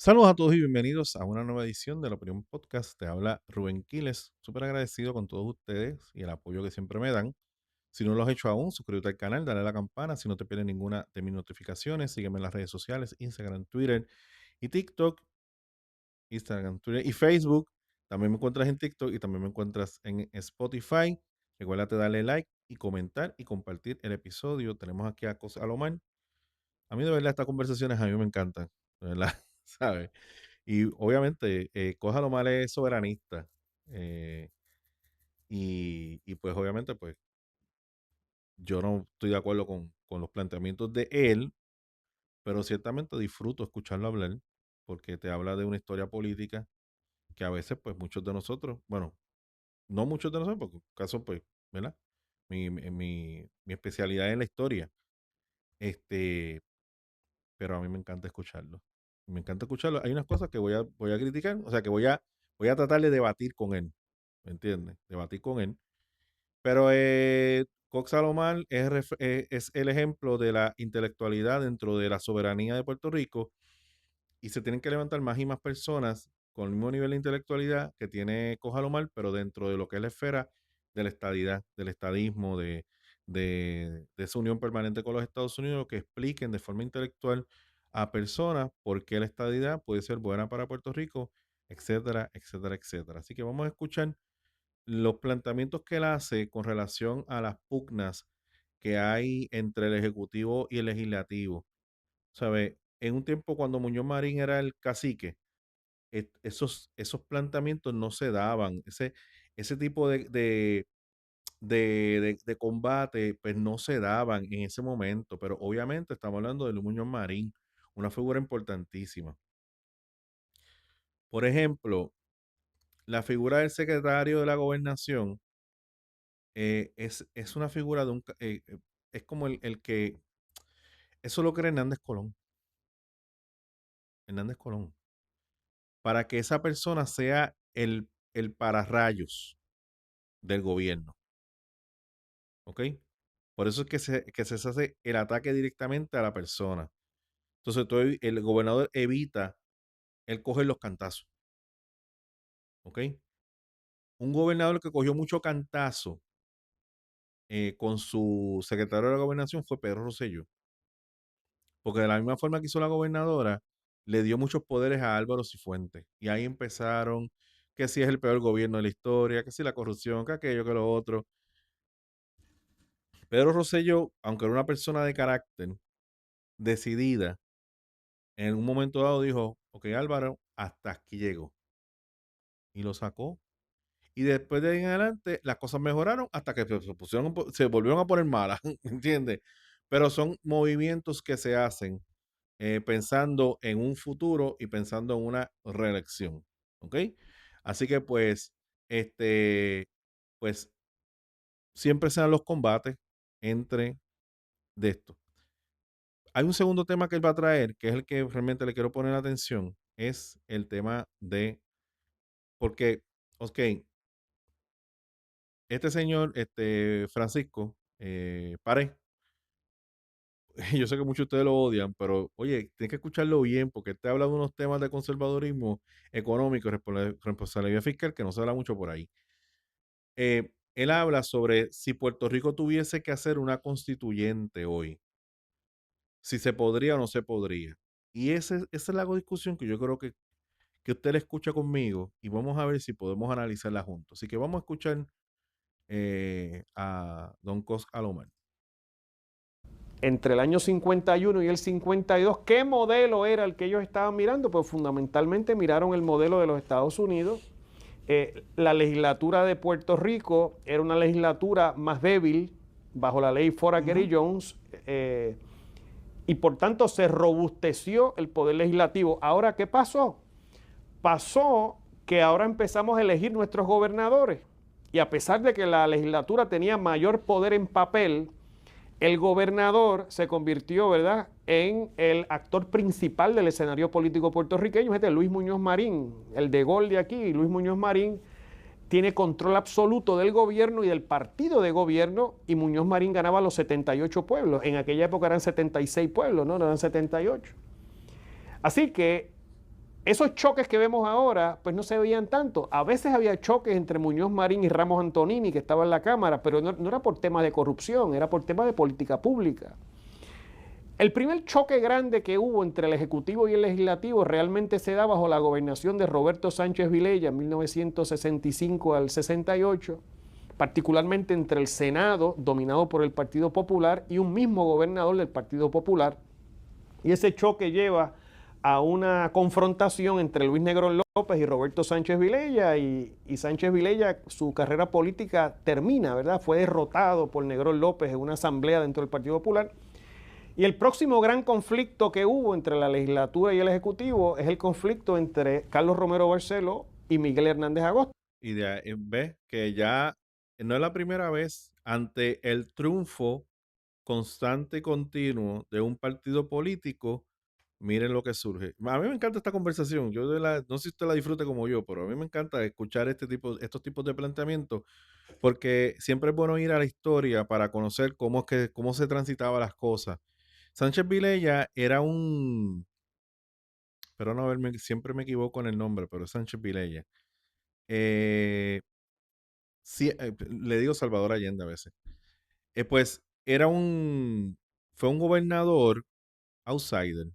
Saludos a todos y bienvenidos a una nueva edición de la Opinión Podcast. Te habla Rubén Quiles. Súper agradecido con todos ustedes y el apoyo que siempre me dan. Si no lo has hecho aún, suscríbete al canal, dale a la campana si no te pierdes ninguna de mis notificaciones. Sígueme en las redes sociales, Instagram, Twitter y TikTok. Instagram, Twitter y Facebook. También me encuentras en TikTok y también me encuentras en Spotify. Recuérdate darle like y comentar y compartir el episodio. Tenemos aquí a Cosa Alomar. A mí de verdad estas conversaciones a mí me encantan, de verdad, ¿sabes? Y obviamente, Cosa Alomar es soberanista. eh, y pues obviamente, pues yo no estoy de acuerdo con los planteamientos de él, pero ciertamente disfruto escucharlo hablar, porque te habla de una historia política que a veces, pues muchos de nosotros, bueno, no muchos de nosotros, porque en caso, pues, ¿verdad? Mi especialidad es la historia, este, pero a mí me encanta escucharlo. Me encanta escucharlo. Hay unas cosas que voy a criticar, o sea, que voy a tratar de debatir con él, ¿me entiendes? Debatir con él. Pero Cox Salomar es el ejemplo de la intelectualidad dentro de la soberanía de Puerto Rico y se tienen que levantar más y más personas con el mismo nivel de intelectualidad que tiene Cojalomar, pero dentro de lo que es la esfera de la estadidad, del estadismo, de esa unión permanente con los Estados Unidos, que expliquen de forma intelectual a personas por qué la estadidad puede ser buena para Puerto Rico, etcétera, etcétera, etcétera. Así que vamos a escuchar los planteamientos que él hace con relación a las pugnas que hay entre el Ejecutivo y el Legislativo. ¿Sabe? En un tiempo cuando Muñoz Marín era el cacique, esos planteamientos no se daban. Ese tipo de combate, pues no se daban en ese momento. Pero obviamente estamos hablando de Luis Muñoz Marín, una figura importantísima. Por ejemplo, la figura del secretario de la gobernación es una figura de es como el que, eso lo crea Hernández Colón. Hernández Colón. Para que esa persona sea el pararrayos del gobierno, ¿ok? Por eso es que se hace el ataque directamente a la persona. Entonces, el gobernador evita el coger los cantazos, ¿ok? Un gobernador que cogió mucho cantazo con su secretario de la gobernación fue Pedro Rosselló, porque de la misma forma que hizo la gobernadora, le dio muchos poderes a Álvaro Cifuentes. Y ahí empezaron que si es el peor gobierno de la historia, que si la corrupción, que aquello, que lo otro. Pedro Rosselló, aunque era una persona de carácter, decidida, en un momento dado dijo, ok Álvaro, hasta aquí llegó. Y lo sacó. Y después de ahí en adelante, las cosas mejoraron hasta que se volvieron a poner malas, ¿entiendes? Pero son movimientos que se hacen pensando en un futuro y pensando en una reelección, ¿ok? Así que pues, pues siempre se dan los combates entre de esto. Hay un segundo tema que él va a traer, que es el que realmente le quiero poner atención, es el tema de, porque, ok, este señor, Francisco Pared, yo sé que muchos de ustedes lo odian, pero oye, tienes que escucharlo bien, porque él te habla de unos temas de conservadurismo económico, responsabilidad fiscal, que no se habla mucho por ahí. Él habla sobre si Puerto Rico tuviese que hacer una constituyente hoy, si se podría o no se podría. Y esa es la discusión que yo creo que usted la escucha conmigo y vamos a ver si podemos analizarla juntos. Así que vamos a escuchar a Don Cos Alomar. Entre el año 51 y el 52, ¿qué modelo era el que ellos estaban mirando? Pues fundamentalmente miraron el modelo de los Estados Unidos. La legislatura de Puerto Rico era una legislatura más débil bajo la ley Foraker Jones y por tanto se robusteció el poder legislativo. Ahora, ¿qué pasó? Pasó que ahora empezamos a elegir nuestros gobernadores y a pesar de que la legislatura tenía mayor poder en papel, el gobernador se convirtió, ¿verdad?, en el actor principal del escenario político puertorriqueño. Este Luis Muñoz Marín, el de Gol de aquí, Luis Muñoz Marín, tiene control absoluto del gobierno y del partido de gobierno, y Muñoz Marín ganaba los 78 pueblos. En aquella época eran 76 pueblos, no eran 78. Así que Esos choques que vemos ahora, pues no se veían tanto. A veces había choques entre Muñoz Marín y Ramos Antonini, que estaba en la Cámara, pero no era por temas de corrupción, era por temas de política pública. El primer choque grande que hubo entre el Ejecutivo y el Legislativo realmente se da bajo la gobernación de Roberto Sánchez Vilella en 1965 al 68, particularmente entre el Senado, dominado por el Partido Popular, y un mismo gobernador del Partido Popular. Y ese choque lleva a una confrontación entre Luis Negrón López y Roberto Sánchez Vilella, y Sánchez Vilella, su carrera política termina, ¿verdad? Fue derrotado por Negrón López en una asamblea dentro del Partido Popular. Y el próximo gran conflicto que hubo entre la legislatura y el Ejecutivo es el conflicto entre Carlos Romero Barceló y Miguel Hernández Agosto. Y ves que ya no es la primera vez ante el triunfo constante y continuo de un partido político, miren lo que surge. A mí me encanta esta conversación. No sé si usted la disfrute como yo, pero a mí me encanta escuchar estos tipos de planteamientos, porque siempre es bueno ir a la historia para conocer cómo se transitaba las cosas. Sánchez Vilella era pero no, a ver, siempre me equivoco en el nombre, pero es Sánchez Vilella. Eh, sí, le digo Salvador Allende a veces. Pues fue un gobernador outsider.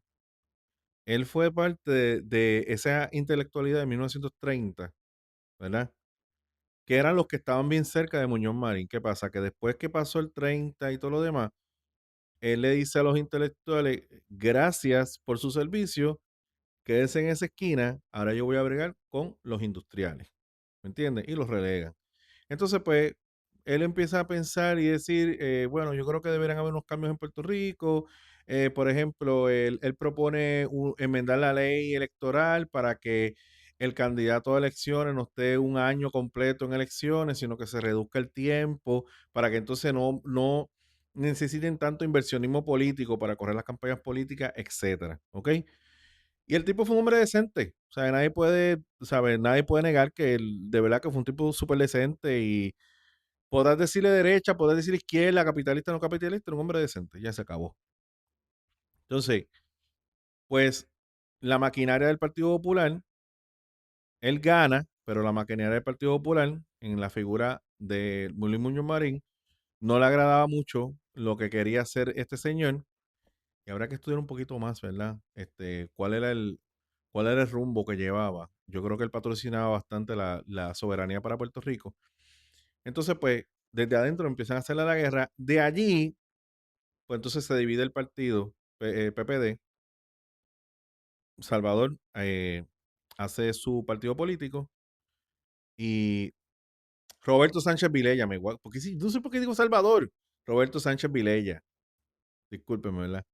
Él fue parte de esa intelectualidad de 1930, ¿verdad? Que eran los que estaban bien cerca de Muñoz Marín. ¿Qué pasa? Que después que pasó el 30 y todo lo demás, él le dice a los intelectuales, gracias por su servicio, quédense en esa esquina, ahora yo voy a bregar con los industriales, ¿me entiendes? Y los relegan. Entonces, pues, él empieza a pensar y decir, bueno, yo creo que deberían haber unos cambios en Puerto Rico. Por ejemplo, él propone enmendar la ley electoral para que el candidato a elecciones no esté un año completo en elecciones, sino que se reduzca el tiempo para que entonces no necesiten tanto inversionismo político para correr las campañas políticas, etcétera, ¿ok? Y el tipo fue un hombre decente, o sea, nadie puede, ¿sabes? Nadie puede negar que de verdad que fue un tipo súper decente y podrás decirle derecha, podrás decirle izquierda, capitalista, no capitalista, era un hombre decente, ya se acabó. Entonces, pues la maquinaria del Partido Popular, él gana, pero la maquinaria del Partido Popular, en la figura de Luis Muñoz Marín, no le agradaba mucho lo que quería hacer este señor, y habrá que estudiar un poquito más, ¿verdad? Cuál era el rumbo que llevaba. Yo creo que él patrocinaba bastante la soberanía para Puerto Rico. Entonces, pues, desde adentro empiezan a hacerle la guerra. De allí, pues entonces se divide el partido, PPD. Salvador hace su partido político y Roberto Sánchez Vilella, porque sí, no sé por qué digo Salvador. Roberto Sánchez Vilella, discúlpeme, ¿verdad?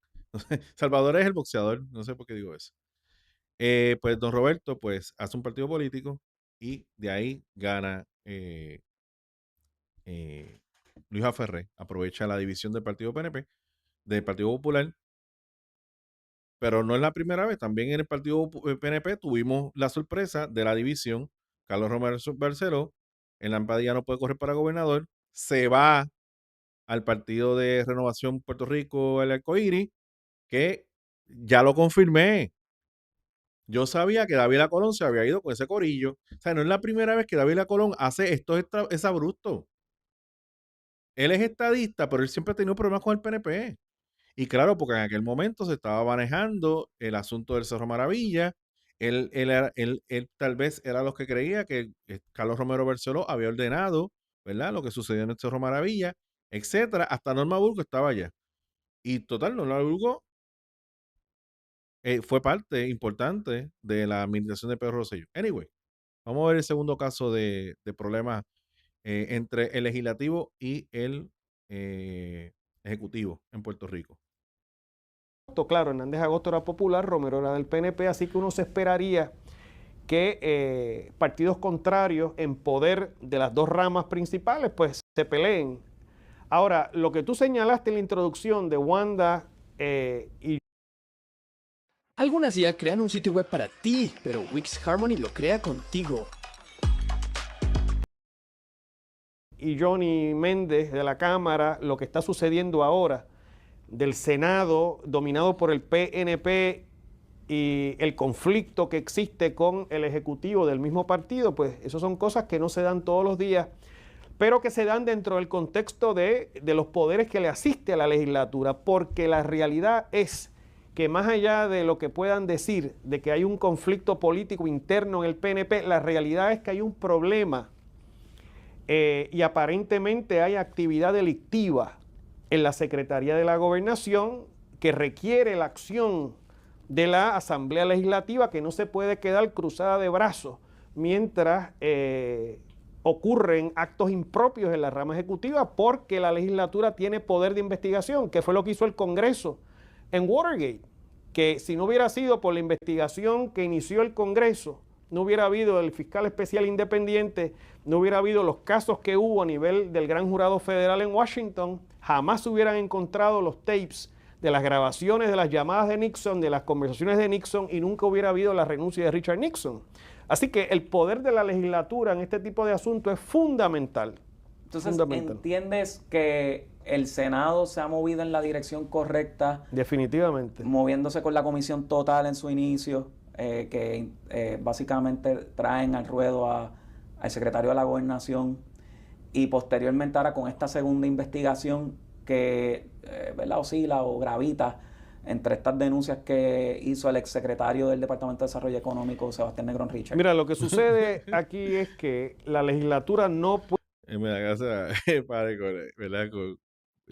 Salvador es el boxeador, no sé por qué digo eso. Pues don Roberto, pues hace un partido político y de ahí gana eh, Luis Aferré, aprovecha la división del partido PNP, del Partido Popular, pero no es la primera vez. También en el partido PNP tuvimos la sorpresa de la división. Carlos Romero Barceló, en la Padilla no puede correr para gobernador, se va al partido de Renovación Puerto Rico, el Arcoíris, que ya lo confirmé. Yo sabía que David Colón se había ido con ese corillo. O sea, no es la primera vez que David Colón hace esto, es abrupto. Él es estadista, pero él siempre ha tenido problemas con el PNP. Y claro, porque en aquel momento se estaba manejando el asunto del Cerro Maravilla. Él tal vez era los que creía que Carlos Romero Barceló había ordenado, ¿verdad? Lo que sucedió en el Cerro Maravilla, etcétera. Hasta Norma Burgo estaba allá. Y total, Norma Burgo fue parte importante de la administración de Pedro Rosselló. Anyway, vamos a ver el segundo caso de problemas entre el legislativo y el ejecutivo en Puerto Rico. Claro, Hernández Agosto era popular, Romero era del PNP, así que uno se esperaría que partidos contrarios en poder de las dos ramas principales pues se peleen. Ahora, lo que tú señalaste en la introducción de Wanda y Algunas IA crean un sitio web para ti, pero Wix Harmony lo crea contigo. Johnny Méndez de la Cámara, lo que está sucediendo ahora del Senado dominado por el PNP y el conflicto que existe con el ejecutivo del mismo partido, pues eso son cosas que no se dan todos los días, pero que se dan dentro del contexto de los poderes que le asiste a la legislatura, porque la realidad es que más allá de lo que puedan decir de que hay un conflicto político interno en el PNP, la realidad es que hay un problema y aparentemente hay actividad delictiva en la Secretaría de la Gobernación que requiere la acción de la Asamblea Legislativa, que no se puede quedar cruzada de brazos mientras ocurren actos impropios en la rama ejecutiva, porque la legislatura tiene poder de investigación, que fue lo que hizo el Congreso en Watergate, que si no hubiera sido por la investigación que inició el Congreso, no hubiera habido el fiscal especial independiente, no hubiera habido los casos que hubo a nivel del gran jurado federal en Washington, jamás se hubieran encontrado los tapes de las grabaciones de las llamadas de Nixon, de las conversaciones de Nixon, y nunca hubiera habido la renuncia de Richard Nixon. Así que el poder de la legislatura en este tipo de asuntos es fundamental. Entonces, fundamental. ¿entiendes que el Senado se ha movido en la dirección correcta? Definitivamente. Moviéndose con la comisión total en su inicio, que básicamente traen al ruedo al secretario de la Gobernación, y posteriormente ahora con esta segunda investigación que ¿verdad? Oscila o gravita entre estas denuncias que hizo el exsecretario del Departamento de Desarrollo Económico, Sebastián Negrón Richard. Mira, lo que sucede aquí es que la legislatura no puede... Me da gracia, pare con, ¿verdad?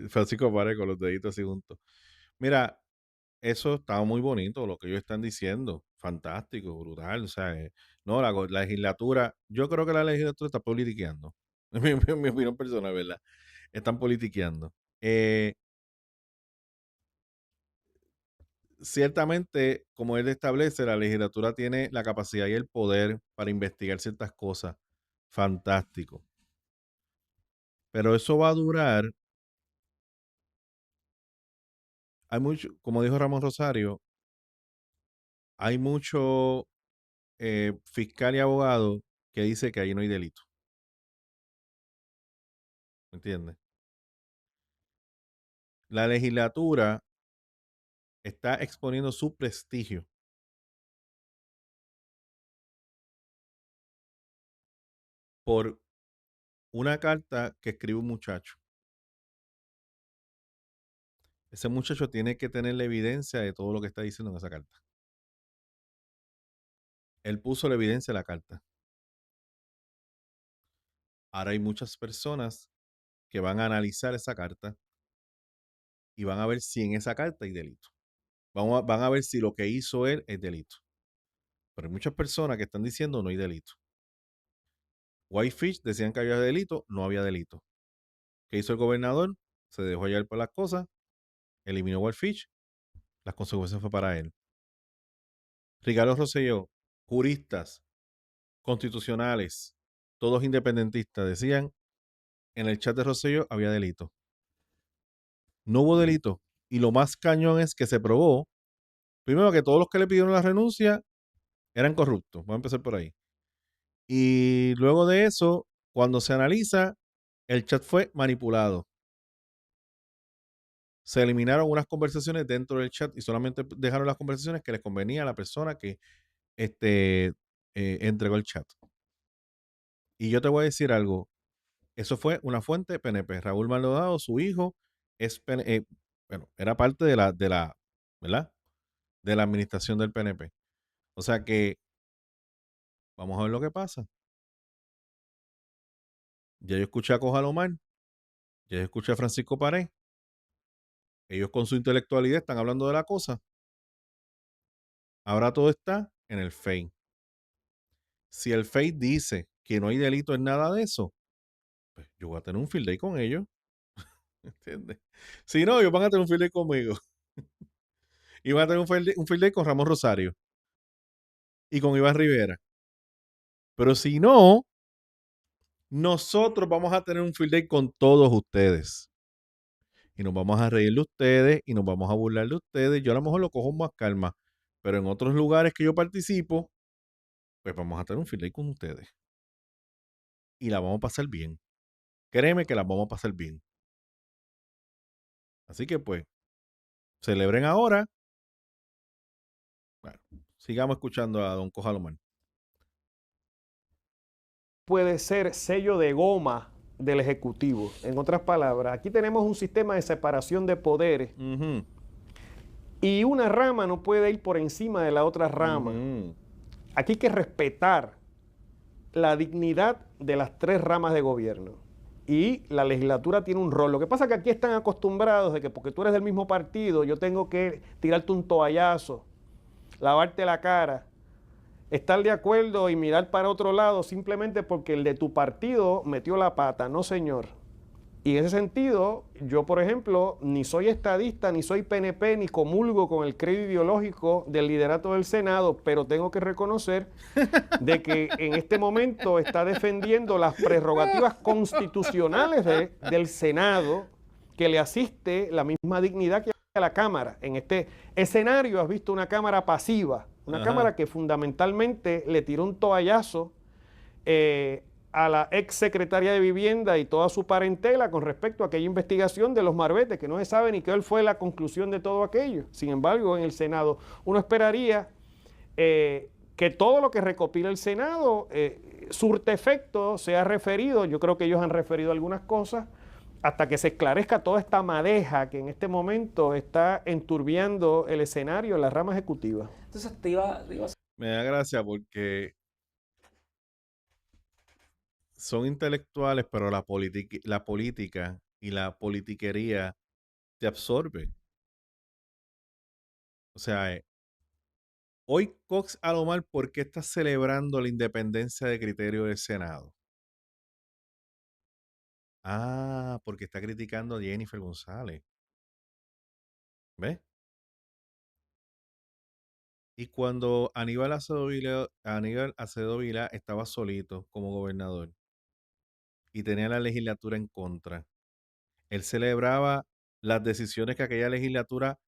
Francisco pare con los deditos así juntos. Mira, eso está muy bonito, lo que ellos están diciendo. Fantástico, brutal. O sea, no, la legislatura, yo creo que la legislatura está politiqueando. Mi opinión personal, ¿verdad? Están politiqueando. Ciertamente, como él establece, la legislatura tiene la capacidad y el poder para investigar ciertas cosas. Fantástico. Pero eso va a durar. Hay mucho, como dijo Ramón Rosario, hay mucho fiscal y abogado que dice que ahí no hay delito. ¿Me entiendes? La legislatura está exponiendo su prestigio por una carta que escribe un muchacho. Ese muchacho tiene que tener la evidencia de todo lo que está diciendo en esa carta. Él puso la evidencia de la carta. Ahora hay muchas personas que van a analizar esa carta y van a ver si en esa carta hay delito. Van a ver si lo que hizo él es delito. Pero hay muchas personas que están diciendo no hay delito. Whitefish decían que había delito, no había delito. ¿Qué hizo el gobernador? Se dejó hallar por las cosas, eliminó Whitefish, las consecuencias fue para él. Ricardo Rosselló, juristas, constitucionales, todos independentistas, decían en el chat de Rosselló había delito. No hubo delito. Y lo más cañón es que se probó, primero, que todos los que le pidieron la renuncia eran corruptos. Vamos a empezar por ahí. Y luego de eso, cuando se analiza, el chat fue manipulado. Se eliminaron unas conversaciones dentro del chat y solamente dejaron las conversaciones que les convenía a la persona que entregó el chat. Y yo te voy a decir algo. Eso fue una fuente PNP. Raúl Maldonado, su hijo, es bueno, era parte ¿verdad? De la administración del PNP. O sea que vamos a ver lo que pasa. Ya yo escuché a Cojalomar, ya yo escuché a Francisco Pared. Ellos con su intelectualidad están hablando de la cosa. Ahora todo está en el FEI. Si el FEI dice que no hay delito en nada de eso, pues yo voy a tener un field day con ellos. ¿Entiendes? Si no, ellos van a tener un field day conmigo. Y van a tener un field day con Ramón Rosario. Y con Iván Rivera. Pero si no, nosotros vamos a tener un field day con todos ustedes. Y nos vamos a reír de ustedes y nos vamos a burlar de ustedes. Yo a lo mejor lo cojo más calma. Pero en otros lugares que yo participo, pues vamos a tener un field day con ustedes. Y la vamos a pasar bien. Créeme que la vamos a pasar bien. Así que pues, celebren ahora Bueno, sigamos escuchando a don Cojalomán. Puede ser sello de goma del Ejecutivo. En otras palabras, aquí tenemos un sistema de separación de poderes Ujú, y una rama no puede ir por encima de la otra rama. ujú. Aquí hay que respetar la dignidad de las tres ramas de gobierno. Y la legislatura tiene un rol. Lo que pasa es que aquí están acostumbrados de que porque tú eres del mismo partido, yo tengo que tirarte un toallazo, lavarte la cara, estar de acuerdo y mirar para otro lado simplemente porque el de tu partido metió la pata. No, señor. Y en ese sentido, yo, por ejemplo, ni soy estadista, ni soy PNP, ni comulgo con el credo ideológico del liderato del Senado, pero tengo que reconocer de que en este momento está defendiendo las prerrogativas constitucionales del Senado, que le asiste la misma dignidad que a la Cámara. En este escenario has visto una Cámara pasiva, una Ajá. Cámara que fundamentalmente le tiró un toallazo a la ex secretaria de Vivienda y toda su parentela con respecto a aquella investigación de los Marbetes, que no se sabe ni qué fue la conclusión de todo aquello. Sin embargo, en el Senado uno esperaría que todo lo que recopila el Senado surte efecto, sea referido. Yo creo que ellos han referido algunas cosas hasta que se esclarezca toda esta madeja que en este momento está enturbiando el escenario en la rama ejecutiva. Entonces te iba a Me da gracia porque son intelectuales, pero la política y la politiquería te absorbe. O sea, hoy Cox Alomar, ¿por qué está celebrando la independencia de criterio del Senado? Ah, porque está criticando a Jennifer González. ¿Ves? Y cuando Aníbal Acevedo Vilá estaba solito como gobernador y tenía la legislatura en contra, él celebraba las decisiones que aquella legislatura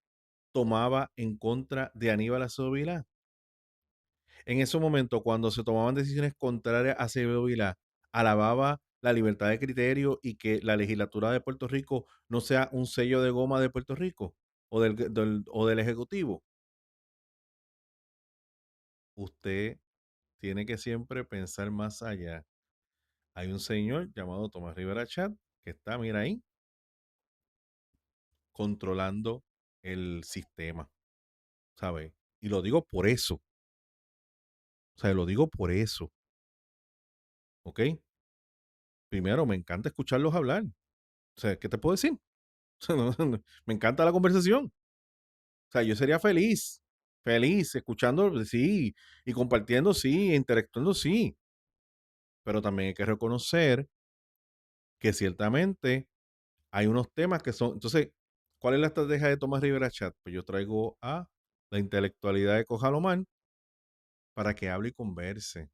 tomaba en contra de Aníbal Acevedo Vilá. En ese momento, cuando se tomaban decisiones contrarias a Acevedo Vilá, alababa la libertad de criterio y que la legislatura de Puerto Rico no sea un sello de goma de Puerto Rico o del Ejecutivo. Usted tiene que siempre pensar más allá. Hay un señor llamado Tomás Rivera Chat que está, mira ahí, controlando el sistema, ¿sabe? Y lo digo por eso, o sea, lo digo por eso, ¿ok? Primero, me encanta escucharlos hablar. O sea, ¿qué te puedo decir? Me encanta la conversación. O sea, yo sería feliz, feliz, escuchando, sí, y compartiendo, sí, interactuando, sí. Pero también hay que reconocer que ciertamente hay unos temas que son. Entonces, ¿cuál es la estrategia de Tomás Rivera Chat? Pues yo traigo a la intelectualidad de Cojalomán para que hable y converse.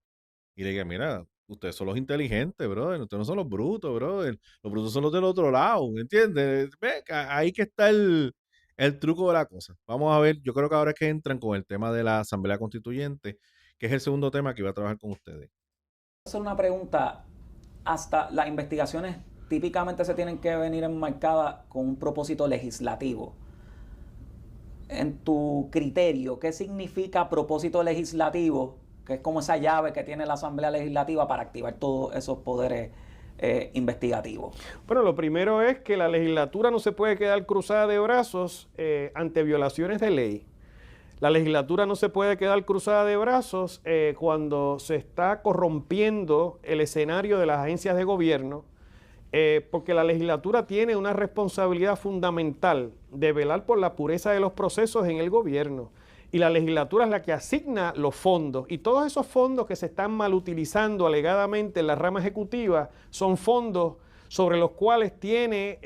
Y le diga, mira, ustedes son los inteligentes, brother, ustedes no son los brutos, brother. Los brutos son los del otro lado, ¿entiendes? Ve, ahí que está el truco de la cosa. Vamos a ver, yo creo que ahora es que entran con el tema de la Asamblea Constituyente, que es el segundo tema que iba a trabajar con ustedes. hacer una pregunta. Hasta las investigaciones típicamente se tienen que venir enmarcadas con un propósito legislativo. En tu criterio, ¿qué significa propósito legislativo? Que es como esa llave que tiene la Asamblea Legislativa para activar todos esos poderes investigativos. Bueno, lo primero es que la legislatura no se puede quedar cruzada de brazos ante violaciones de ley. La legislatura no se puede quedar cruzada de brazos cuando se está corrompiendo el escenario de las agencias de gobierno, porque la legislatura tiene una responsabilidad fundamental de velar por la pureza de los procesos en el gobierno. Y la legislatura es la que asigna los fondos. Y todos esos fondos que se están mal utilizando alegadamente en la rama ejecutiva son fondos sobre los cuales tiene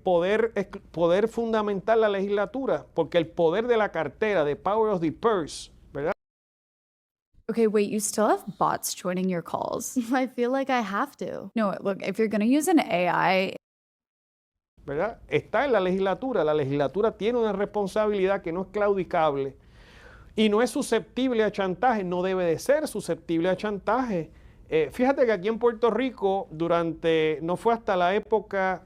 poder fundamental la legislatura, porque el poder de la cartera, the power of the purse, ¿verdad? Okay, wait, you still have bots joining your calls. I feel like I have to. No, look, if you're going to use an AI, ¿Verdad? Está en la legislatura. La legislatura tiene una responsabilidad que no es claudicable y no es susceptible a chantaje, no debe de ser susceptible a chantaje. Fíjate que aquí en Puerto Rico, no fue hasta la época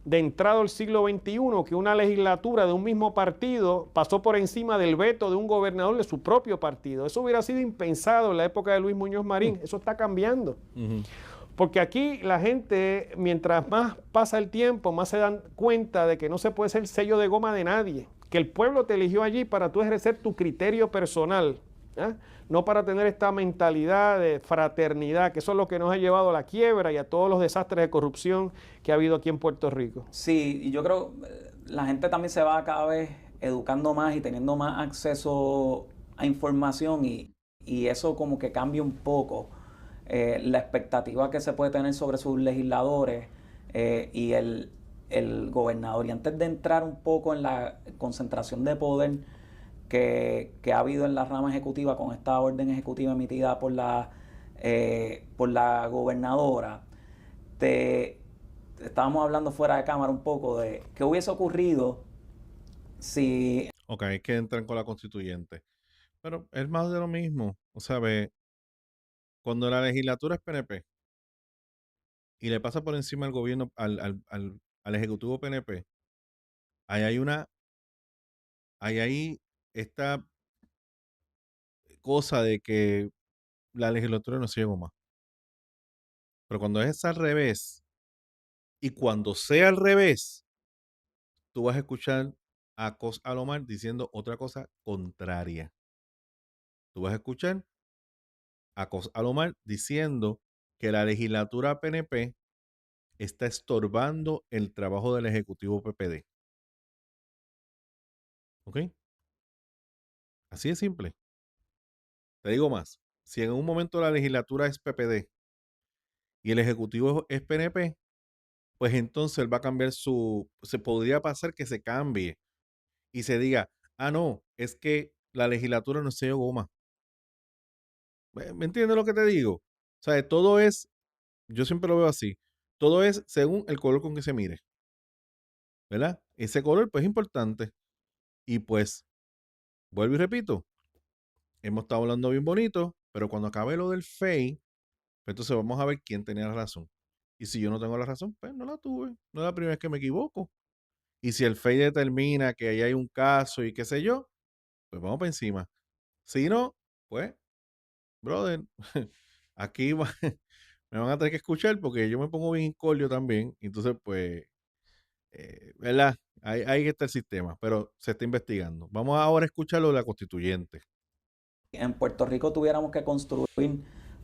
de entrado al siglo XXI que una legislatura de un mismo partido pasó por encima del veto de un gobernador de su propio partido. Eso hubiera sido impensado en la época de Luis Muñoz Marín. Eso está cambiando. Porque aquí la gente, mientras más pasa el tiempo, más se dan cuenta de que no se puede ser sello de goma de nadie. Que el pueblo te eligió allí para tú ejercer tu criterio personal, ¿eh? No para tener esta mentalidad de fraternidad, que eso es lo que nos ha llevado a la quiebra y a todos los desastres de corrupción que ha habido aquí en Puerto Rico. Sí, y yo creo la gente también se va cada vez educando más y teniendo más acceso a información y eso como que cambia un poco la expectativa que se puede tener sobre sus legisladores y el gobernador. Y antes de entrar un poco en la concentración de poder que ha habido en la rama ejecutiva con esta orden ejecutiva emitida por la gobernadora, estábamos hablando fuera de cámara un poco de qué hubiese ocurrido si... Ok, hay que entrar con la constituyente. Pero es más de lo mismo. O sea, ve, cuando la legislatura es PNP y le pasa por encima al gobierno, al ejecutivo PNP, ahí hay esta cosa de que la legislatura no se llegó más. Pero cuando es al revés, y cuando sea al revés, tú vas a escuchar a Cos Alomar diciendo otra cosa contraria. Tú vas a escuchar a Cos Alomar diciendo que la legislatura PNP está estorbando el trabajo del Ejecutivo PPD. ¿Ok? Así de simple. Te digo más. Si en un momento la legislatura es PPD y el Ejecutivo es PNP, pues entonces él va a cambiar se podría pasar que se cambie y se diga, ah, no, es que la legislatura no se dio goma. ¿Me entiendes lo que te digo? O sea, todo es, yo siempre lo veo así, todo es según el color con que se mire, ¿verdad? Ese color pues es importante y pues, vuelvo y repito, hemos estado hablando bien bonito, pero cuando acabe lo del FEI, pues entonces vamos a ver quién tenía la razón. Y si yo no tengo la razón, pues no la tuve, no es la primera vez que me equivoco. Y si el FEI determina que ahí hay un caso y qué sé yo, pues vamos para encima. Si no, pues, brother, aquí me van a tener que escuchar porque yo me pongo bien incordio también. Entonces, pues, ¿verdad? Ahí está el sistema, pero se está investigando. Vamos ahora a escuchar lo de la constituyente. En Puerto Rico tuviéramos que construir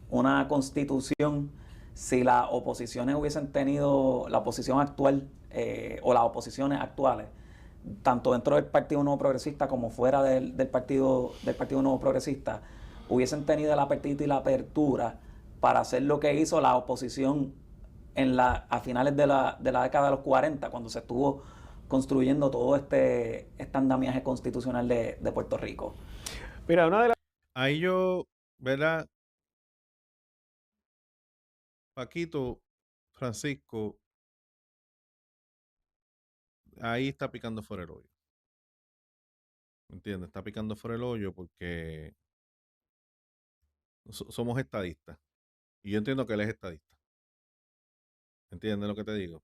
una constitución si las oposiciones hubiesen tenido la oposición actual o las oposiciones actuales, tanto dentro del Partido Nuevo Progresista como fuera del Partido Nuevo Progresista, hubiesen tenido el apetito y la apertura para hacer lo que hizo la oposición a finales de la década de los 40, cuando se estuvo construyendo todo este andamiaje constitucional de Puerto Rico. Mira, una de las... Ahí yo, ¿verdad? Paquito, Francisco, ahí está picando fuera el hoyo. ¿Me entiendes? Está picando fuera el hoyo porque somos estadistas. Y yo entiendo que él es estadista. ¿Entiendes lo que te digo?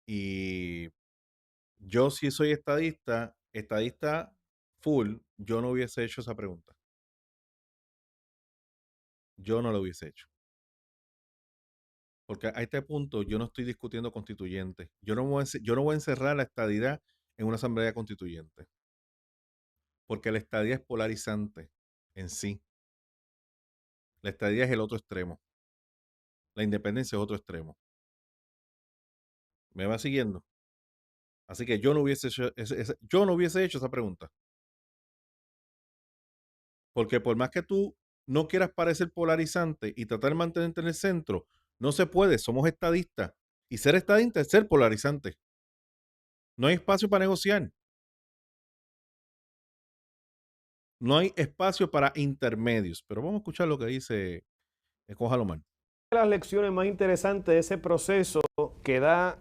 Y yo si soy estadista full, yo no hubiese hecho esa pregunta. Yo no lo hubiese hecho. Porque a este punto yo no estoy discutiendo constituyentes. Yo no voy a encerrar la estadidad en una asamblea constituyente. Porque la estadía es polarizante en sí. La estadía es el otro extremo. La independencia es otro extremo. ¿Me va siguiendo? Así que yo no hubiese hecho esa pregunta. Porque por más que tú no quieras parecer polarizante y tratar de mantenerte en el centro, no se puede. Somos estadistas. Y ser estadista es ser polarizante. No hay espacio para negociar. No hay espacio para intermedios. Pero vamos a escuchar lo que dice Jalomar. Una de las lecciones más interesantes de ese proceso que da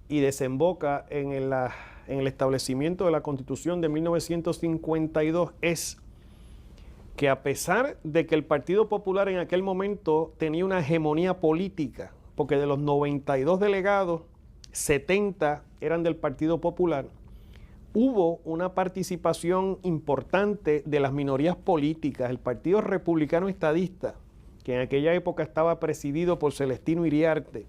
y desemboca en el establecimiento de la Constitución de 1952 es que a pesar de que el Partido Popular en aquel momento tenía una hegemonía política, porque de los 92 delegados 70 eran del Partido Popular, hubo una participación importante de las minorías políticas. El Partido Republicano Estadista, que en aquella época estaba presidido por Celestino Iriarte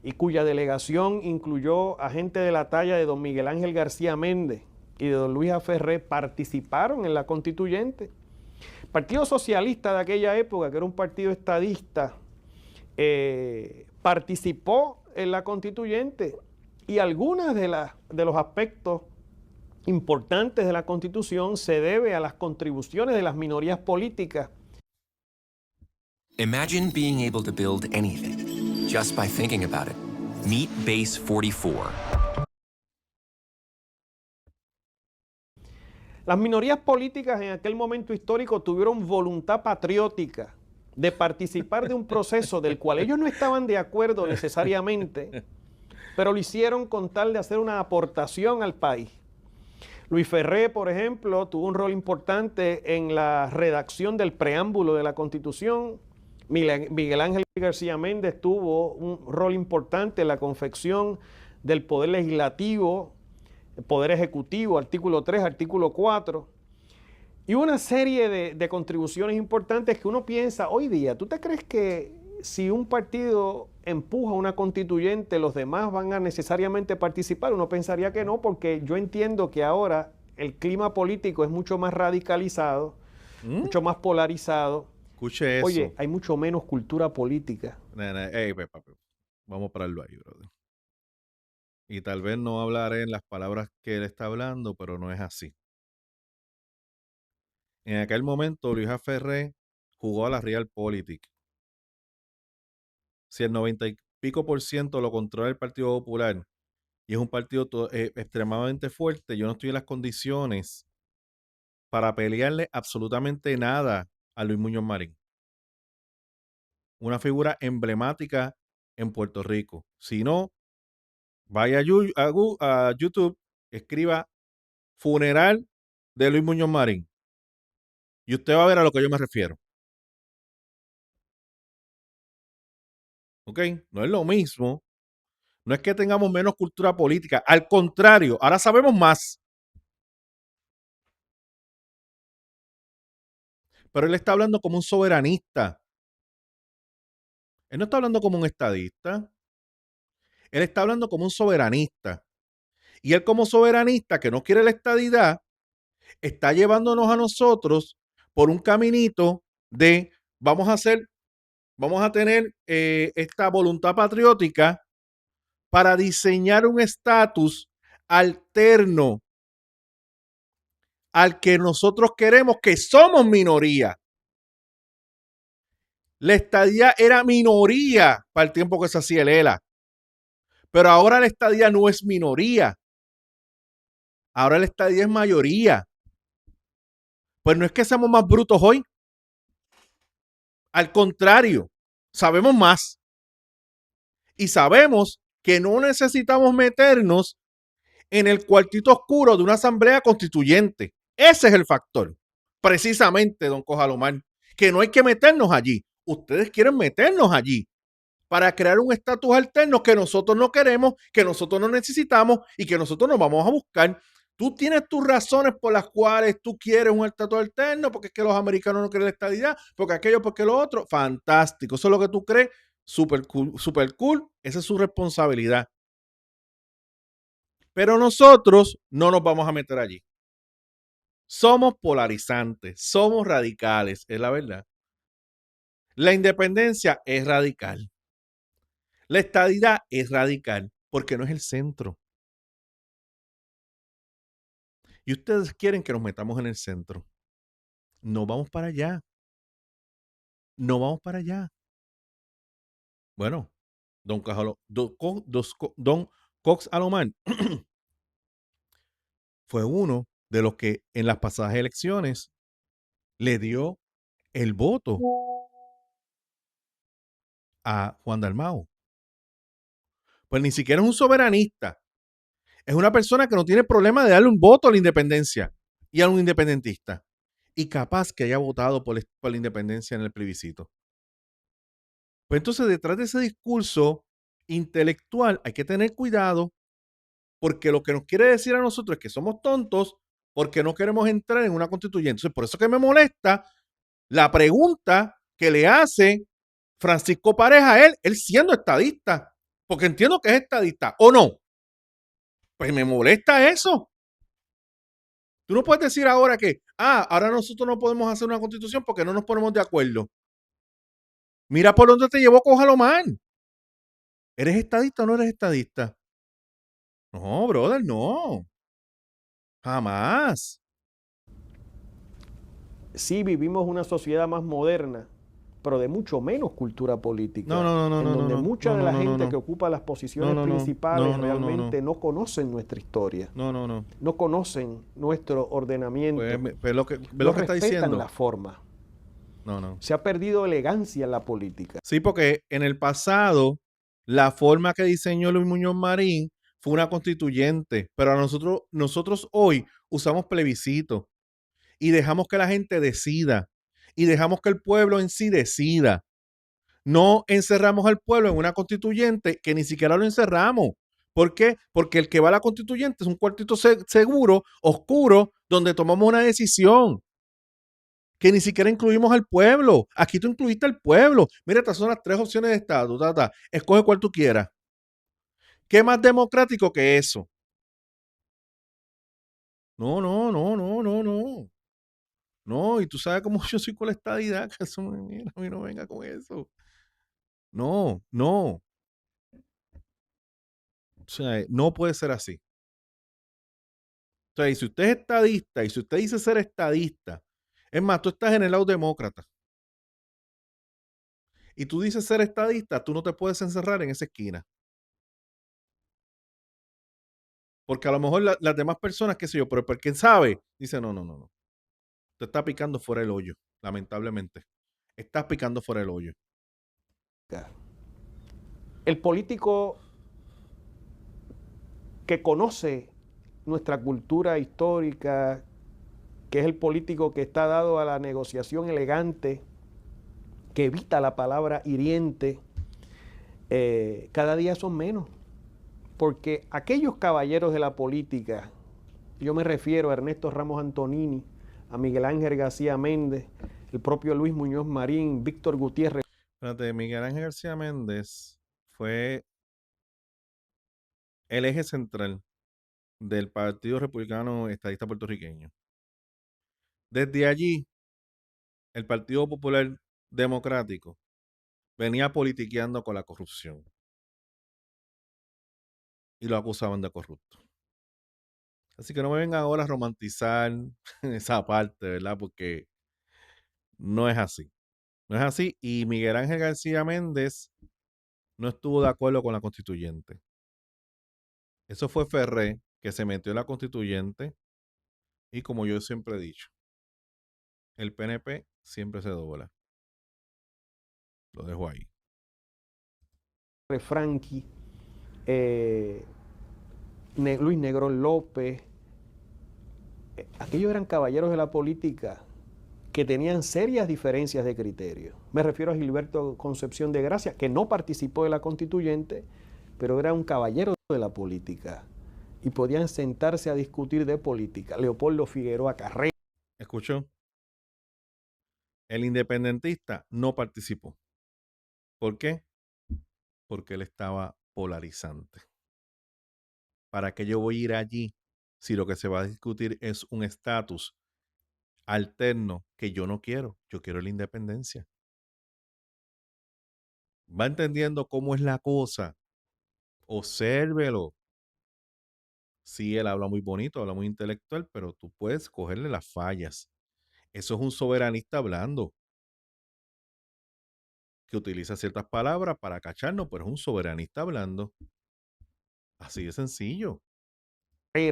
y cuya delegación incluyó a gente de la talla de don Miguel Ángel García Méndez y de don Luis Aferré, participaron en la constituyente. El Partido Socialista de aquella época, que era un partido estadista, participó en la constituyente, y algunas de los aspectos importantes de la Constitución se debe a las contribuciones de las minorías políticas. Imagine being able to build anything just by thinking about it. Meet Base 44. Las minorías políticas en aquel momento histórico tuvieron voluntad patriótica de participar de un proceso del cual ellos no estaban de acuerdo necesariamente, pero lo hicieron con tal de hacer una aportación al país. Luis Ferré, por ejemplo, tuvo un rol importante en la redacción del preámbulo de la Constitución. Miguel Ángel García Méndez tuvo un rol importante en la confección del poder legislativo, el poder ejecutivo, artículo 3, artículo 4. Y una serie de contribuciones importantes que uno piensa hoy día. ¿Tú te crees que si un partido empuja una constituyente, los demás van a necesariamente participar? Uno pensaría que no, porque yo entiendo que ahora el clima político es mucho más radicalizado, mucho más polarizado. Escuche eso. Oye, hay mucho menos cultura política. Vamos a pararlo ahí, brother. Y tal vez no hablaré en las palabras que él está hablando, pero no es así. En aquel momento, Luis Aferré jugó a la Realpolitik. Si el 90 y pico por ciento lo controla el Partido Popular y es un partido extremadamente fuerte, yo no estoy en las condiciones para pelearle absolutamente nada a Luis Muñoz Marín. Una figura emblemática en Puerto Rico. Si no, vaya a YouTube, escriba funeral de Luis Muñoz Marín y usted va a ver a lo que yo me refiero. ¿Ok? No es lo mismo. No es que tengamos menos cultura política. Al contrario, ahora sabemos más. Pero él está hablando como un soberanista. Él no está hablando como un estadista. Él está hablando como un soberanista. Y él como soberanista que no quiere la estadidad, está llevándonos a nosotros por un caminito de vamos a tener esta voluntad patriótica para diseñar un estatus alterno al que nosotros queremos, que somos minoría. La estadía era minoría para el tiempo que se hacía el ELA. Pero ahora la estadía no es minoría. Ahora la estadía es mayoría. Pues no es que seamos más brutos hoy. Al contrario, sabemos más. Y sabemos que no necesitamos meternos en el cuartito oscuro de una asamblea constituyente. Ese es el factor. Precisamente, don Cojalomar, que no hay que meternos allí. Ustedes quieren meternos allí para crear un estatus alterno que nosotros no queremos, que nosotros no necesitamos y que nosotros nos vamos a buscar. Tú tienes tus razones por las cuales tú quieres un estatus alterno, porque es que los americanos no quieren la estadidad, porque aquello, porque lo otro. Fantástico. Eso es lo que tú crees. Súper cool, súper cool. Esa es su responsabilidad. Pero nosotros no nos vamos a meter allí. Somos polarizantes, somos radicales, es la verdad. La independencia es radical. La estadidad es radical porque no es el centro. Y ustedes quieren que nos metamos en el centro. No vamos para allá. No vamos para allá. Bueno, don Cox Alomar fue uno de los que en las pasadas elecciones le dio el voto a Juan Dalmau. Pues ni siquiera es un soberanista. Es una persona que no tiene problema de darle un voto a la independencia y a un independentista. Y capaz que haya votado por la independencia en el plebiscito. Pues entonces, detrás de ese discurso intelectual hay que tener cuidado, porque lo que nos quiere decir a nosotros es que somos tontos porque no queremos entrar en una constituyente. Entonces, por eso que me molesta la pregunta que le hace Francisco Pareja a él siendo estadista, porque entiendo que es estadista, ¿o no? Pues me molesta eso. Tú no puedes decir ahora que, ahora nosotros no podemos hacer una constitución porque no nos ponemos de acuerdo. Mira por dónde te llevó Cojalomán. ¿Eres estadista o no eres estadista? No, brother, no. Jamás. Sí vivimos una sociedad más moderna, pero de mucho menos cultura política. No, en donde mucha de la gente que no. ocupa las posiciones principales realmente no conocen nuestra historia. No. No conocen nuestro ordenamiento. Pues lo que no está respetan diciendo. la forma. No. Se ha perdido elegancia en la política. Sí, porque en el pasado, la forma que diseñó Luis Muñoz Marín fue una constituyente, pero a nosotros hoy usamos plebiscito y dejamos que la gente decida y dejamos que el pueblo en sí decida. No encerramos al pueblo en una constituyente que ni siquiera lo encerramos. ¿Por qué? Porque el que va a la constituyente es un cuartito seguro, oscuro, donde tomamos una decisión que ni siquiera incluimos al pueblo. Aquí tú incluiste al pueblo. Mira, estas son las 3 opciones de estatus. Escoge cuál tú quieras. ¿Qué más democrático que eso? No. No, y tú sabes cómo yo soy con la estadidad, que eso, mira, a mí no venga con eso. No. O sea, no puede ser así. O sea, y si usted es estadista, y si usted dice ser estadista, es más, tú estás en el lado demócrata, y tú dices ser estadista, tú no te puedes encerrar en esa esquina. Porque a lo mejor las demás personas, qué sé yo, pero quién sabe, dice, no. Te está picando fuera del hoyo, lamentablemente. Estás picando fuera del hoyo. El político que conoce nuestra cultura histórica, que es el político que está dado a la negociación elegante, que evita la palabra hiriente, cada día son menos. Porque aquellos caballeros de la política, yo me refiero a Ernesto Ramos Antonini, a Miguel Ángel García Méndez, el propio Luis Muñoz Marín, Víctor Gutiérrez. Espérate, Miguel Ángel García Méndez fue el eje central del Partido Republicano Estadista Puertorriqueño. Desde allí, el Partido Popular Democrático venía politiqueando con la corrupción y lo acusaban de corrupto. Así que no me vengan ahora a romantizar esa parte, ¿verdad? Porque no es así. No es así. Y Miguel Ángel García Méndez no estuvo de acuerdo con la constituyente. Eso fue Ferré, que se metió en la constituyente. Y como yo siempre he dicho, el PNP siempre se dobla. Lo dejo ahí. Franqui, Luis Negrón López, aquellos eran caballeros de la política que tenían serias diferencias de criterio. Me refiero a Gilberto Concepción de Gracia, que no participó de la constituyente, pero era un caballero de la política y podían sentarse a discutir de política. Leopoldo Figueroa Carrera. ¿Escuchó? El independentista no participó. ¿Por qué? Porque él estaba polarizante. ¿Para qué yo voy a ir allí si lo que se va a discutir es un estatus alterno que yo no quiero? Yo quiero la independencia. ¿Va entendiendo cómo es la cosa? Obsérvelo. Sí, él habla muy bonito, habla muy intelectual, pero tú puedes cogerle las fallas. Eso es un soberanista hablando, que utiliza ciertas palabras para cacharnos, pero es un soberanista hablando. Así de sencillo. Que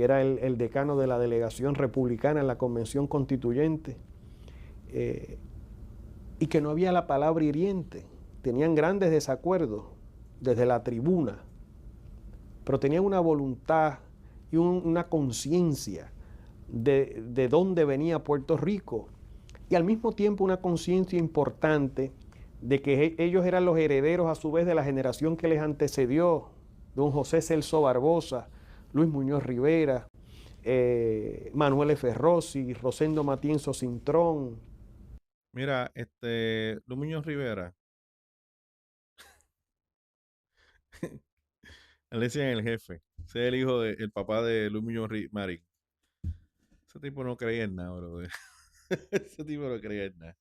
era el decano de la delegación republicana en la convención constituyente, y que no había la palabra hiriente. Tenían grandes desacuerdos desde la tribuna, pero tenían una voluntad y una conciencia de dónde venía Puerto Rico, y al mismo tiempo una conciencia importante de que ellos eran los herederos a su vez de la generación que les antecedió, don José Celso Barbosa, Luis Muñoz Rivera, Manuel F. Rossi, Rosendo Matienzo Cintrón. Mira, Luis Muñoz Rivera, le decían el jefe. Ese es el hijo del papá de Luis Muñoz Marín. Ese tipo no creía en nada, bro. Ese tipo no creía en nada.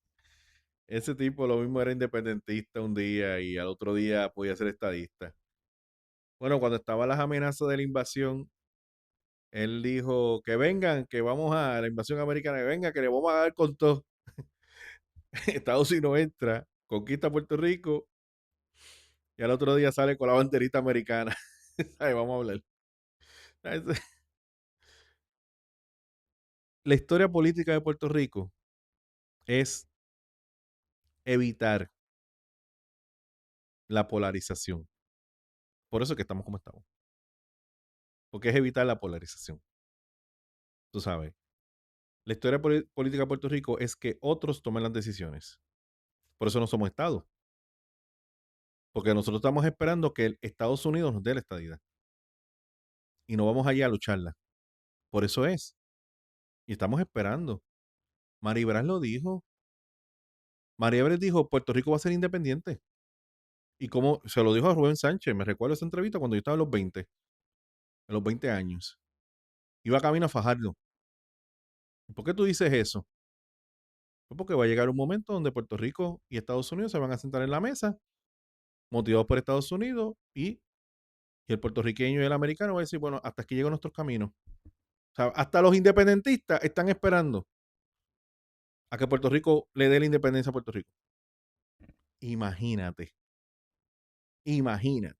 Ese tipo lo mismo era independentista un día y al otro día podía ser estadista. Bueno, cuando estaban las amenazas de la invasión, él dijo que vengan, que vamos a la invasión americana, que venga, que le vamos a dar con todo. Estados Unidos entra, conquista Puerto Rico y al otro día sale con la banderita americana. ¿Sabes? Vamos a hablar. La historia política de Puerto Rico es evitar la polarización. Por eso es que estamos como estamos. Porque es evitar la polarización. Tú sabes. La historia política de Puerto Rico es que otros tomen las decisiones. Por eso no somos Estado. Porque nosotros estamos esperando que Estados Unidos nos dé la estadidad. Y no vamos allá a lucharla. Por eso es. Y estamos esperando. Maribras lo dijo. Maribras dijo, Puerto Rico va a ser independiente. Y como se lo dijo a Rubén Sánchez, me recuerdo esa entrevista cuando yo estaba en los 20 años. Iba camino a Fajardo. ¿Por qué tú dices eso? Pues porque va a llegar un momento donde Puerto Rico y Estados Unidos se van a sentar en la mesa, motivados por Estados Unidos, y el puertorriqueño y el americano van a decir, bueno, hasta aquí llegan nuestros caminos. O sea, hasta los independentistas están esperando a que Puerto Rico le dé la independencia a Puerto Rico. Imagínate. Imagínate.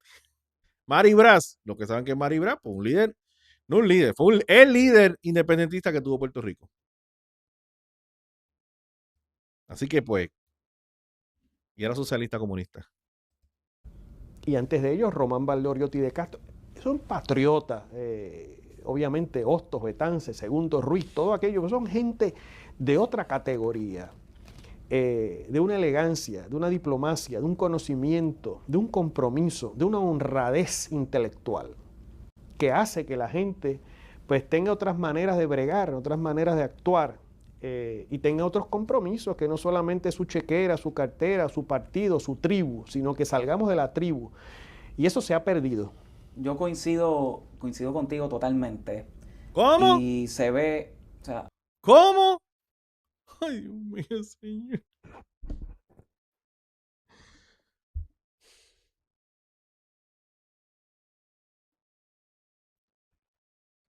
Mari Brás, lo que saben que es Mari Brás, pues un líder, no un líder, fue el líder independentista que tuvo Puerto Rico. Así que pues, y era socialista comunista. Y antes de ellos, Román Valdoriotti de Castro. Son patriotas, obviamente, Hostos, Betance, Segundo Ruiz, todo aquello, que son gente de otra categoría, de una elegancia, de una diplomacia, de un conocimiento, de un compromiso, de una honradez intelectual, que hace que la gente pues tenga otras maneras de bregar, otras maneras de actuar, y tenga otros compromisos, que no solamente su chequera, su cartera, su partido, su tribu, sino que salgamos de la tribu. Y eso se ha perdido. Yo coincido contigo totalmente. ¿Cómo? Y se ve, o sea, ¿Cómo? Ay, Dios mío, señor.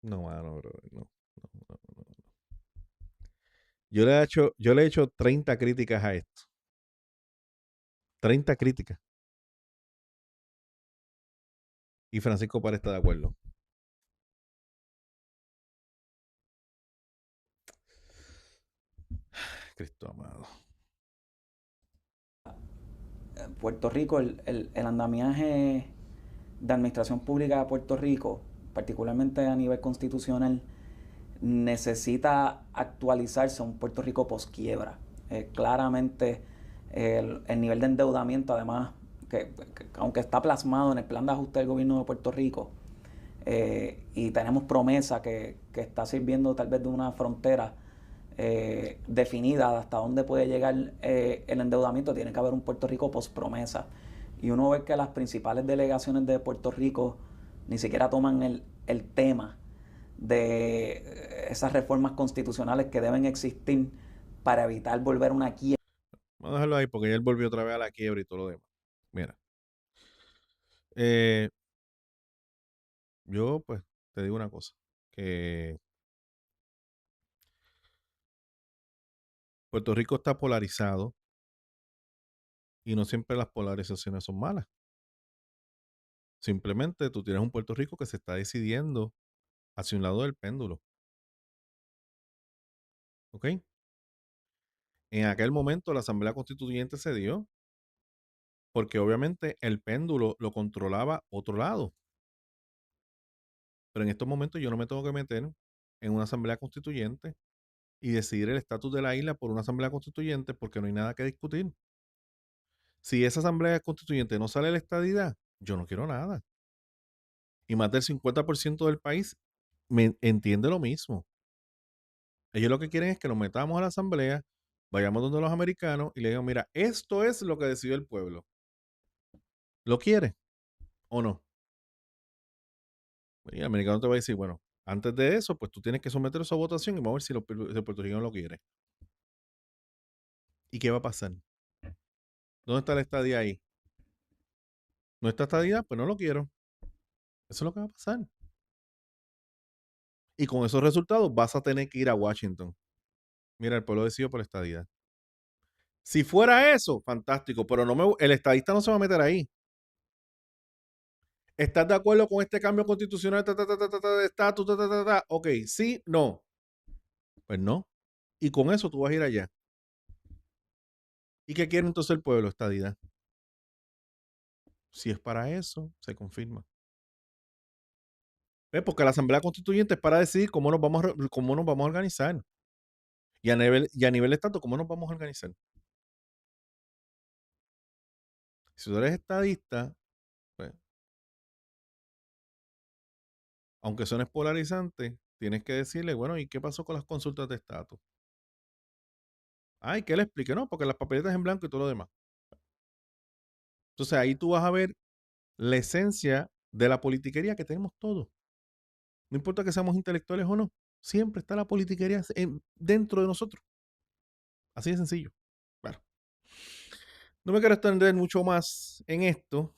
No, mano, bro. No, no, no, no. Yo le he hecho 30 críticas a esto. 30 críticas. Y Francisco Párez está de acuerdo. Cristo amado. Puerto Rico, el andamiaje de administración pública de Puerto Rico, particularmente a nivel constitucional, necesita actualizarse a un Puerto Rico posquiebra. Claramente el nivel de endeudamiento, además, que aunque está plasmado en el plan de ajuste del gobierno de Puerto Rico, y tenemos promesa que está sirviendo tal vez de una frontera definida de hasta dónde puede llegar el endeudamiento, tiene que haber un Puerto Rico post promesa. Y uno ve que las principales delegaciones de Puerto Rico ni siquiera toman el tema de esas reformas constitucionales que deben existir para evitar volver a una quiebra. Vamos a dejarlo ahí porque ya él volvió otra vez a la quiebra y todo lo demás. Mira. Eh, yo, pues, te digo una cosa. Que Puerto Rico está polarizado y no siempre las polarizaciones son malas. Simplemente tú tienes un Puerto Rico que se está decidiendo hacia un lado del péndulo. ¿Ok? En aquel momento la Asamblea Constituyente se dio porque obviamente el péndulo lo controlaba otro lado. Pero en estos momentos yo no me tengo que meter en una Asamblea Constituyente y decidir el estatus de la isla por una Asamblea Constituyente porque no hay nada que discutir. Si esa asamblea constituyente no sale la estadidad, yo no quiero nada. Y más del 50% del país me entiende lo mismo. Ellos lo que quieren es que nos metamos a la asamblea, vayamos donde los americanos y le digan, mira, esto es lo que decidió el pueblo. ¿Lo quiere o no? Y el americano te va a decir, bueno, antes de eso, pues tú tienes que someter eso a votación y vamos a ver si si el puertorriqueño lo quiere. ¿Y qué va a pasar? ¿Dónde está la estadía ahí? ¿No está estadía? Pues no lo quiero. Eso es lo que va a pasar. Y con esos resultados vas a tener que ir a Washington. Mira, el pueblo decidió por la estadía. Si fuera eso, fantástico, pero el estadista no se va a meter ahí. ¿Estás de acuerdo con este cambio constitucional de estatus? Ok, sí, no. Pues no. Y con eso tú vas a ir allá. ¿Y qué quiere entonces el pueblo? Estadidad. Si es para eso, se confirma. ¿Ves? Porque la Asamblea Constituyente es para decidir cómo nos vamos a organizar. Y a nivel de Estado, ¿cómo nos vamos a organizar? Si tú eres estadista, pues, aunque suene polarizante, tienes que decirle, bueno, ¿y qué pasó con las consultas de estatus? Ay, que le explique, no, porque las papeletas en blanco y todo lo demás. Entonces ahí tú vas a ver la esencia de la politiquería que tenemos todos. No importa que seamos intelectuales o no, siempre está la politiquería dentro de nosotros. Así de sencillo. Bueno, no me quiero extender mucho más en esto.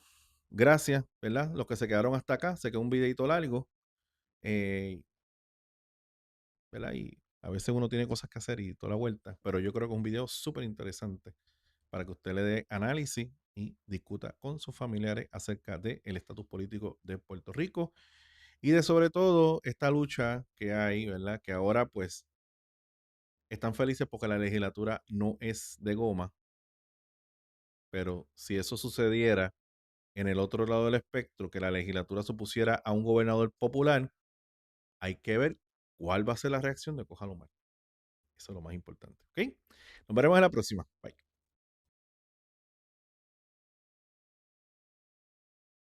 Gracias, ¿verdad? Los que se quedaron hasta acá. Sé que es un videito largo. eh, ¿Verdad? Y a veces uno tiene cosas que hacer y toda la vuelta. Pero yo creo que es un video súper interesante para que usted le dé análisis y discuta con sus familiares acerca del estatus político de Puerto Rico y de sobre todo esta lucha que hay, ¿verdad? Que ahora pues están felices porque la legislatura no es de goma, pero si eso sucediera en el otro lado del espectro, que la legislatura se pusiera a un gobernador popular, hay que ver cuál va a ser la reacción de Cójalo Mal. Eso es lo más importante, ¿ok? Nos veremos en la próxima. Bye.